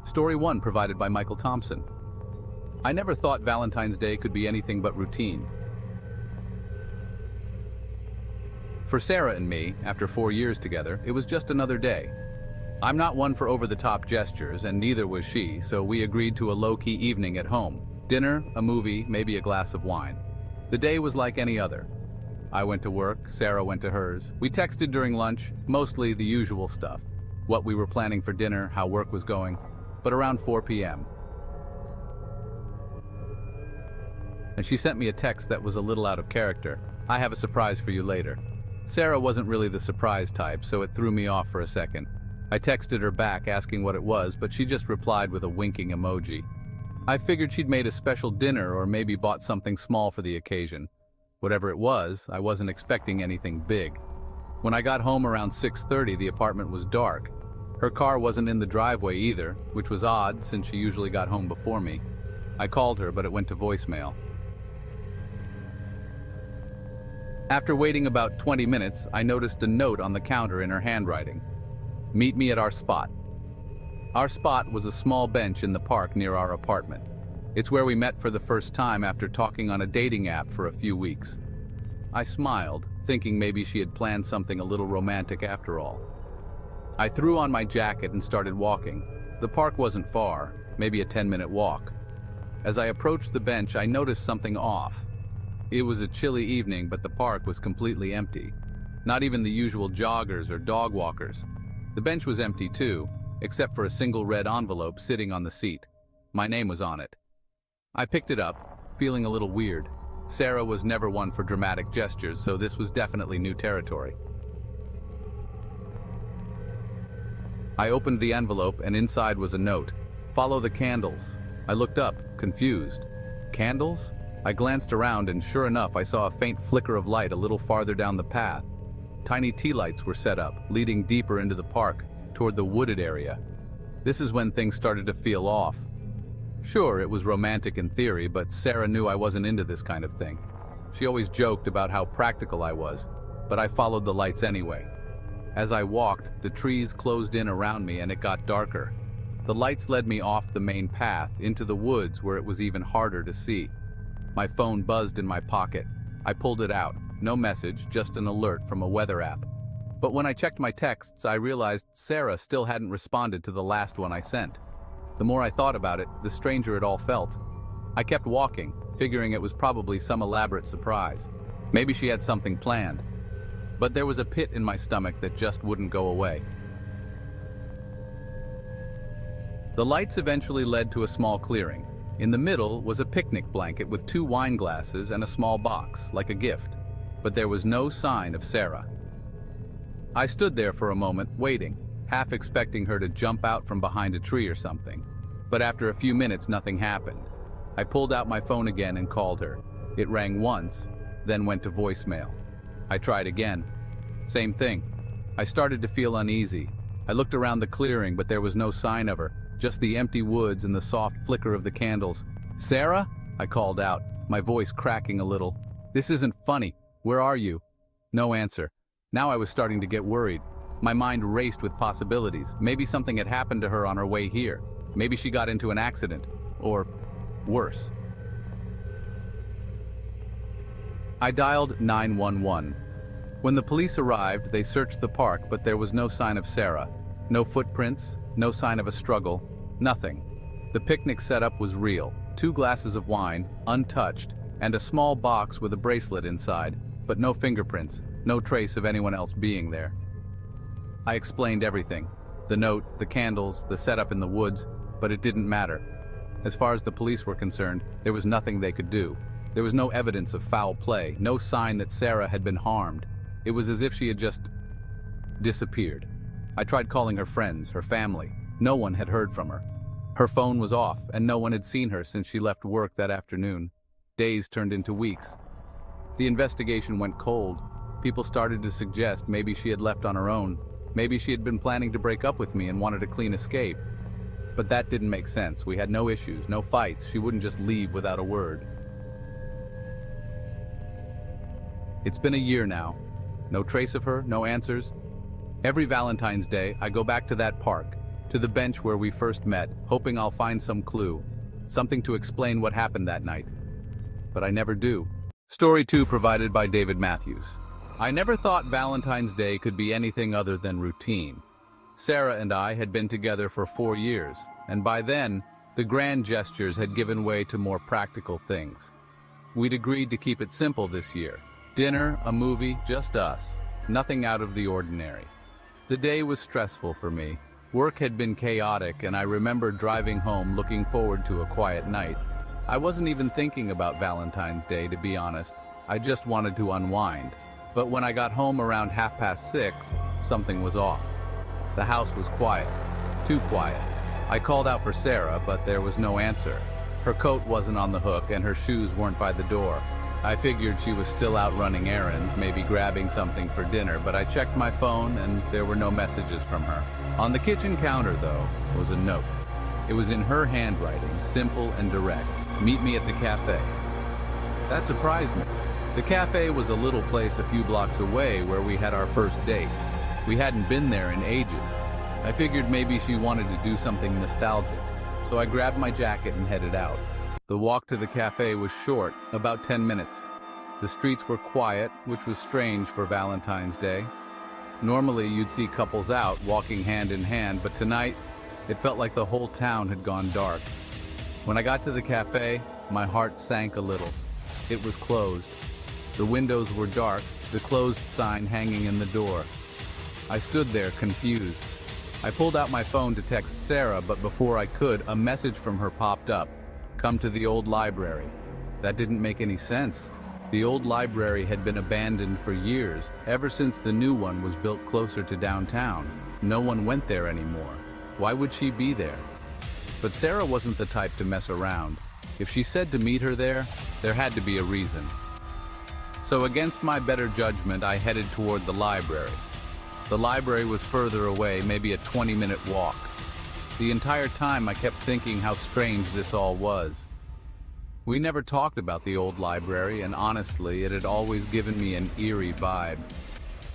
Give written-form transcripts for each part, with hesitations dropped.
Story 1 provided by Michael Thompson. I never thought Valentine's Day could be anything but routine. For Sarah and me, after 4 years together, it was just another day. I'm not one for over-the-top gestures, and neither was she, so we agreed to a low-key evening at home. Dinner, a movie, maybe a glass of wine. The day was like any other. I went to work, Sarah went to hers. We texted during lunch, mostly the usual stuff. What we were planning for dinner, how work was going. But around 4 p.m. and she sent me a text that was a little out of character. I have a surprise for you later. Sarah wasn't really the surprise type, so it threw me off for a second. I texted her back asking what it was, but she just replied with a winking emoji. I figured she'd made a special dinner or maybe bought something small for the occasion. Whatever it was, I wasn't expecting anything big. When I got home around 6:30, the apartment was dark. Her car wasn't in the driveway either, which was odd since she usually got home before me. I called her, but it went to voicemail. After waiting about 20 minutes, I noticed a note on the counter in her handwriting. Meet me at our spot. Our spot was a small bench in the park near our apartment. It's where we met for the first time after talking on a dating app for a few weeks. I smiled, thinking maybe she had planned something a little romantic after all. I threw on my jacket and started walking. The park wasn't far, maybe a 10-minute walk. As I approached the bench, I noticed something off. It was a chilly evening, but the park was completely empty. Not even the usual joggers or dog walkers. The bench was empty too, except for a single red envelope sitting on the seat. My name was on it. I picked it up, feeling a little weird. Sarah was never one for dramatic gestures, so this was definitely new territory. I opened the envelope and inside was a note. Follow the candles. I looked up, confused. Candles? I glanced around and sure enough I saw a faint flicker of light a little farther down the path. Tiny tea lights were set up, leading deeper into the park, toward the wooded area. This is when things started to feel off. Sure, it was romantic in theory, but Sarah knew I wasn't into this kind of thing. She always joked about how practical I was, but I followed the lights anyway. As I walked, the trees closed in around me and it got darker. The lights led me off the main path, into the woods where it was even harder to see. My phone buzzed in my pocket. I pulled it out. No message, just an alert from a weather app. But when I checked my texts, I realized Sarah still hadn't responded to the last one I sent. The more I thought about it, the stranger it all felt. I kept walking, figuring it was probably some elaborate surprise. Maybe she had something planned. But there was a pit in my stomach that just wouldn't go away. The lights eventually led to a small clearing. In the middle was a picnic blanket with 2 wine glasses and a small box, like a gift. But there was no sign of Sarah. I stood there for a moment, waiting, half expecting her to jump out from behind a tree or something. But after a few minutes, nothing happened. I pulled out my phone again and called her. It rang once, then went to voicemail. I tried again. Same thing. I started to feel uneasy. I looked around the clearing, but there was no sign of her, just the empty woods and the soft flicker of the candles. Sarah? I called out, my voice cracking a little. This isn't funny. Where are you? No answer. Now I was starting to get worried. My mind raced with possibilities. Maybe something had happened to her on her way here. Maybe she got into an accident. Or worse. I dialed 911. When the police arrived, they searched the park, but there was no sign of Sarah. No footprints, no sign of a struggle, nothing. The picnic setup was real. 2 glasses of wine, untouched, and a small box with a bracelet inside, but no fingerprints, no trace of anyone else being there. I explained everything. The note, the candles, the setup in the woods, but it didn't matter. As far as the police were concerned, there was nothing they could do. There was no evidence of foul play, no sign that Sarah had been harmed. It was as if she had just disappeared. I tried calling her friends, her family. No one had heard from her. Her phone was off, and no one had seen her since she left work that afternoon. Days turned into weeks. The investigation went cold. People started to suggest maybe she had left on her own. Maybe she had been planning to break up with me and wanted a clean escape. But that didn't make sense. We had no issues, no fights. She wouldn't just leave without a word. It's been a year now. No trace of her, no answers. Every Valentine's Day, I go back to that park, to the bench where we first met, hoping I'll find some clue, something to explain what happened that night. But I never do. Story 2 provided by David Matthews. I never thought Valentine's Day could be anything other than routine. Sarah and I had been together for 4 years, and by then, the grand gestures had given way to more practical things. We'd agreed to keep it simple this year. Dinner, a movie, just us. Nothing out of the ordinary. The day was stressful for me. Work had been chaotic, and I remember driving home looking forward to a quiet night. I wasn't even thinking about Valentine's Day, to be honest. I just wanted to unwind. But when I got home around 6:30, something was off. The house was quiet. Too quiet. I called out for Sarah, but there was no answer. Her coat wasn't on the hook, and her shoes weren't by the door. I figured she was still out running errands, maybe grabbing something for dinner, but I checked my phone, and there were no messages from her. On the kitchen counter, though, was a note. It was in her handwriting, simple and direct. Meet me at the cafe. That surprised me. The cafe was a little place a few blocks away where we had our first date. We hadn't been there in ages. I figured maybe she wanted to do something nostalgic, so I grabbed my jacket and headed out. The walk to the cafe was short, about 10 minutes. The streets were quiet, which was strange for Valentine's Day. Normally, you'd see couples out, walking hand in hand, but tonight, it felt like the whole town had gone dark. When I got to the cafe, my heart sank a little. It was closed. The windows were dark, the closed sign hanging in the door. I stood there, confused. I pulled out my phone to text Sarah, but before I could, a message from her popped up. Come to the old library. That didn't make any sense. The old library had been abandoned for years, ever since the new one was built closer to downtown. No one went there anymore. Why would she be there? But Sarah wasn't the type to mess around. If she said to meet her there had to be a reason. So against my better judgment, I headed toward the library. The library was further away, maybe a 20-minute walk. The entire time I kept thinking how strange this all was. We never talked about the old library, and honestly, it had always given me an eerie vibe.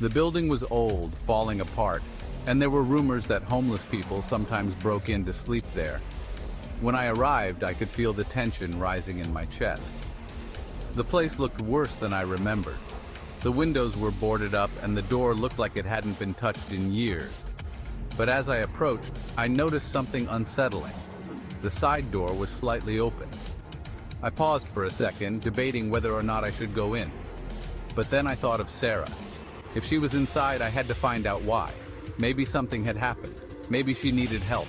The building was old, falling apart, and there were rumors that homeless people sometimes broke in to sleep there. When I arrived, I could feel the tension rising in my chest. The place looked worse than I remembered. The windows were boarded up, and the door looked like it hadn't been touched in years. But as I approached, I noticed something unsettling. The side door was slightly open. I paused for a second, debating whether or not I should go in. But then I thought of Sarah. If she was inside, I had to find out why. Maybe something had happened. Maybe she needed help.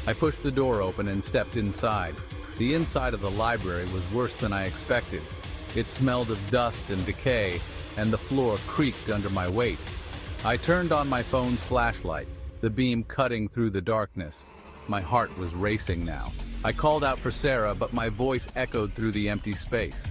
I pushed the door open and stepped inside. The inside of the library was worse than I expected. It smelled of dust and decay, and the floor creaked under my weight. I turned on my phone's flashlight, the beam cutting through the darkness. My heart was racing now. I called out for Sarah, but my voice echoed through the empty space.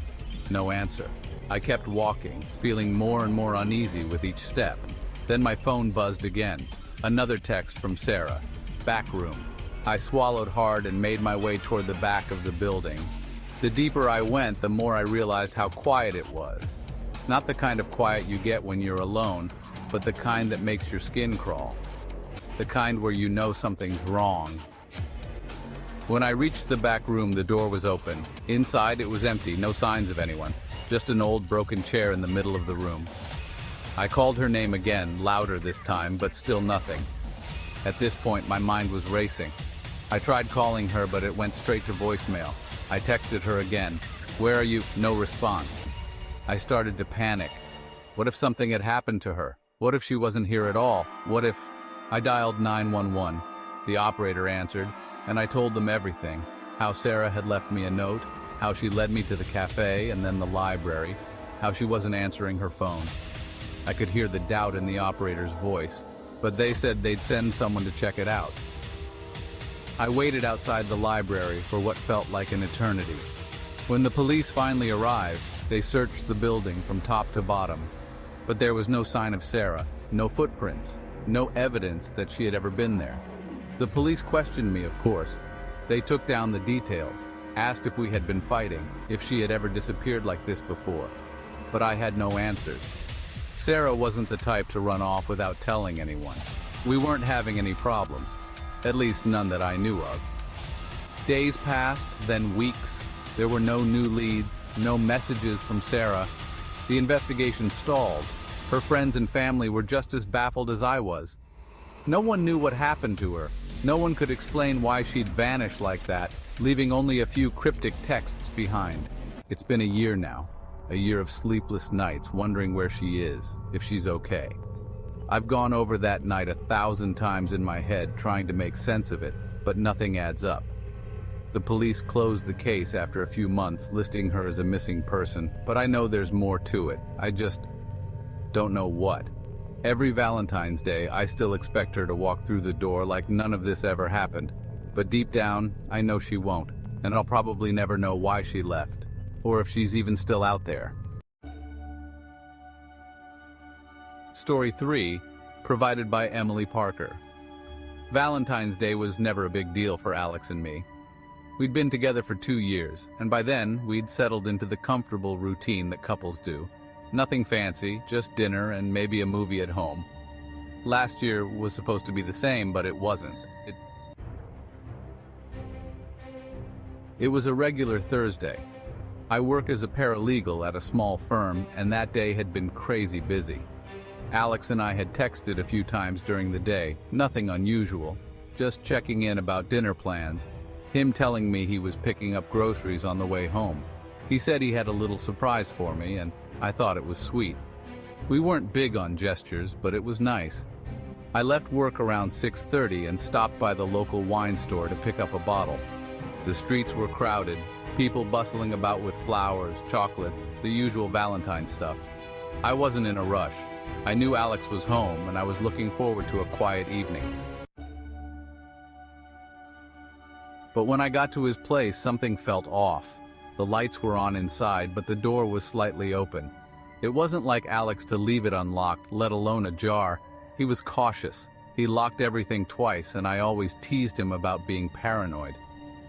No answer. I kept walking, feeling more and more uneasy with each step. Then my phone buzzed again. Another text from Sarah. Back room. I swallowed hard and made my way toward the back of the building. The deeper I went, the more I realized how quiet it was. Not the kind of quiet you get when you're alone, but the kind that makes your skin crawl. The kind where you know something's wrong. When I reached the back room, the door was open. Inside, it was empty, no signs of anyone. Just an old broken chair in the middle of the room. I called her name again, louder this time, but still nothing. At this point, my mind was racing. I tried calling her, but it went straight to voicemail. I texted her again. Where are you? No response. I started to panic. What if something had happened to her? What if she wasn't here at all? What if... I dialed 911. The operator answered, and I told them everything. How Sarah had left me a note, how she led me to the cafe and then the library, how she wasn't answering her phone. I could hear the doubt in the operator's voice, but they said they'd send someone to check it out. I waited outside the library for what felt like an eternity. When the police finally arrived, they searched the building from top to bottom, but there was no sign of Sarah, no footprints, no evidence that she had ever been there. The police questioned me, of course. They took down the details, asked if we had been fighting, if she had ever disappeared like this before. But I had no answers. Sarah wasn't the type to run off without telling anyone. We weren't having any problems. At least none that I knew of. Days passed, then weeks. There were no new leads, no messages from Sarah. The investigation stalled. Her friends and family were just as baffled as I was. No one knew what happened to her. No one could explain why she'd vanished like that, leaving only a few cryptic texts behind. It's been a year now. A year of sleepless nights, wondering where she is, if she's okay. I've gone over that night 1,000 times in my head, trying to make sense of it, but nothing adds up. The police closed the case after a few months, listing her as a missing person, but I know there's more to it. I just don't know what. Every Valentine's Day, I still expect her to walk through the door like none of this ever happened. But deep down, I know she won't, and I'll probably never know why she left, or if she's even still out there. Story 3, provided by Emily Parker. Valentine's Day was never a big deal for Alex and me. We'd been together for 2 years, and by then, we'd settled into the comfortable routine that couples do. Nothing fancy, just dinner and maybe a movie at home. Last year was supposed to be the same, but it wasn't. It was a regular Thursday. I work as a paralegal at a small firm, and that day had been crazy busy. Alex and I had texted a few times during the day, nothing unusual, just checking in about dinner plans, him telling me he was picking up groceries on the way home. He said he had a little surprise for me, and I thought it was sweet. We weren't big on gestures, but it was nice. I left work around 6:30 and stopped by the local wine store to pick up a bottle. The streets were crowded, people bustling about with flowers, chocolates, the usual Valentine stuff. I wasn't in a rush. I knew Alex was home, and I was looking forward to a quiet evening. But when I got to his place, something felt off. The lights were on inside, but the door was slightly open. It wasn't like Alex to leave it unlocked, let alone ajar. He was cautious. He locked everything twice, and I always teased him about being paranoid.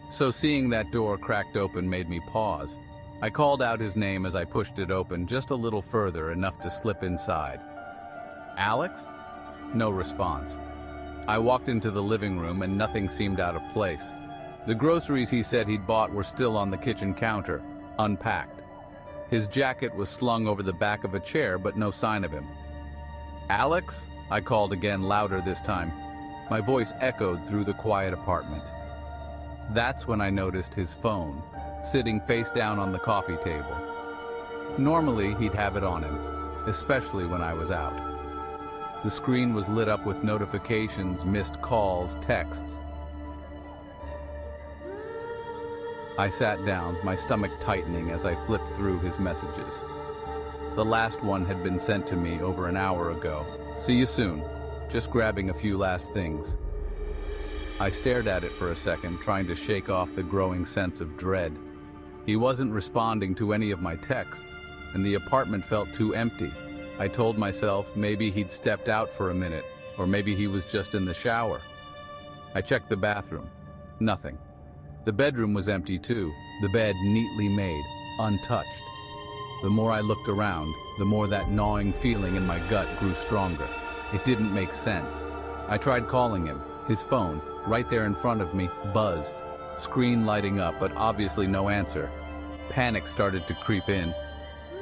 So seeing that door cracked open made me pause. I called out his name as I pushed it open just a little further, enough to slip inside. "Alex?" No response. I walked into the living room and nothing seemed out of place. The groceries he said he'd bought were still on the kitchen counter, unpacked. His jacket was slung over the back of a chair, but no sign of him. "Alex?" I called again, louder this time. My voice echoed through the quiet apartment. That's when I noticed his phone, sitting face down on the coffee table. Normally, he'd have it on him, especially when I was out. The screen was lit up with notifications, missed calls, texts. I sat down, my stomach tightening as I flipped through his messages. The last one had been sent to me over an hour ago. "See you soon. Just grabbing a few last things." I stared at it for a second, trying to shake off the growing sense of dread. He wasn't responding to any of my texts, and the apartment felt too empty. I told myself maybe he'd stepped out for a minute, or maybe he was just in the shower. I checked the bathroom. Nothing. The bedroom was empty too, the bed neatly made, untouched. The more I looked around, the more that gnawing feeling in my gut grew stronger. It didn't make sense. I tried calling him. His phone, right there in front of me, buzzed. Screen lighting up, but obviously no answer. Panic started to creep in.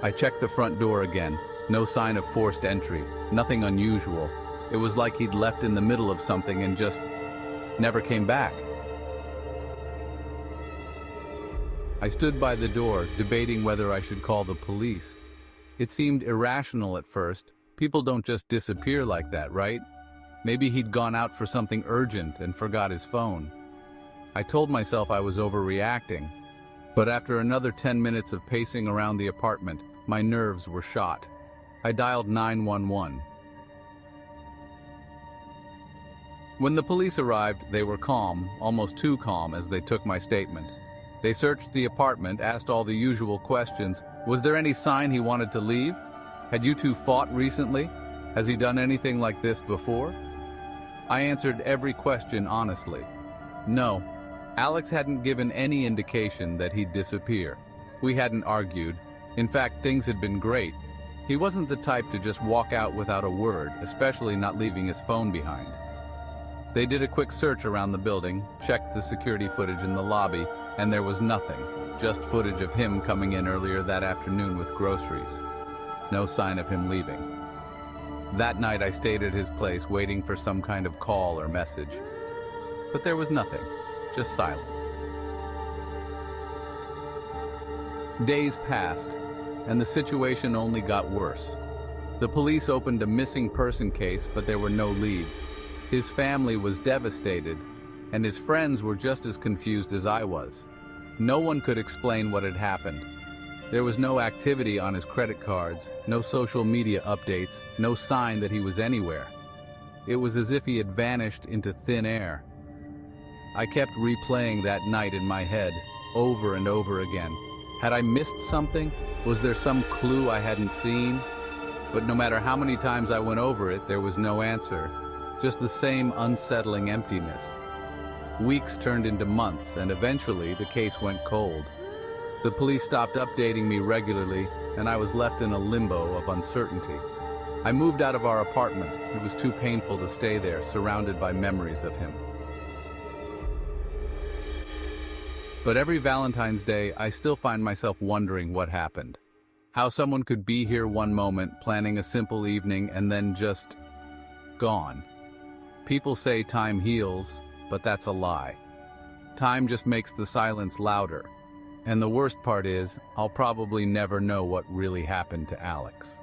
I checked the front door again. No sign of forced entry, nothing unusual. It was like he'd left in the middle of something and just never came back. I stood by the door, debating whether I should call the police. It seemed irrational at first. People don't just disappear like that, right? Maybe he'd gone out for something urgent and forgot his phone. I told myself I was overreacting, but after another 10 minutes of pacing around the apartment, my nerves were shot. I dialed 911. When the police arrived, they were calm, almost too calm as they took my statement. They searched the apartment, asked all the usual questions. Was there any sign he wanted to leave? Had you two fought recently? Has he done anything like this before? I answered every question honestly. No, Alex hadn't given any indication that he'd disappear. We hadn't argued. In fact, things had been great. He wasn't the type to just walk out without a word, especially not leaving his phone behind. They did a quick search around the building, checked the security footage in the lobby, and there was nothing, just footage of him coming in earlier that afternoon with groceries. No sign of him leaving. That night I stayed at his place waiting for some kind of call or message. But there was nothing, just silence. Days passed, and the situation only got worse. The police opened a missing person case, but there were no leads. His family was devastated, and his friends were just as confused as I was. No one could explain what had happened. There was no activity on his credit cards, no social media updates, no sign that he was anywhere. It was as if he had vanished into thin air. I kept replaying that night in my head, over and over again. Had I missed something? Was there some clue I hadn't seen? But no matter how many times I went over it, there was no answer. Just the same unsettling emptiness. Weeks turned into months, and eventually the case went cold. The police stopped updating me regularly, and I was left in a limbo of uncertainty. I moved out of our apartment. It was too painful to stay there, surrounded by memories of him. But every Valentine's Day, I still find myself wondering what happened. How someone could be here one moment, planning a simple evening, and then just gone. People say time heals, but that's a lie. Time just makes the silence louder. And the worst part is, I'll probably never know what really happened to Alex.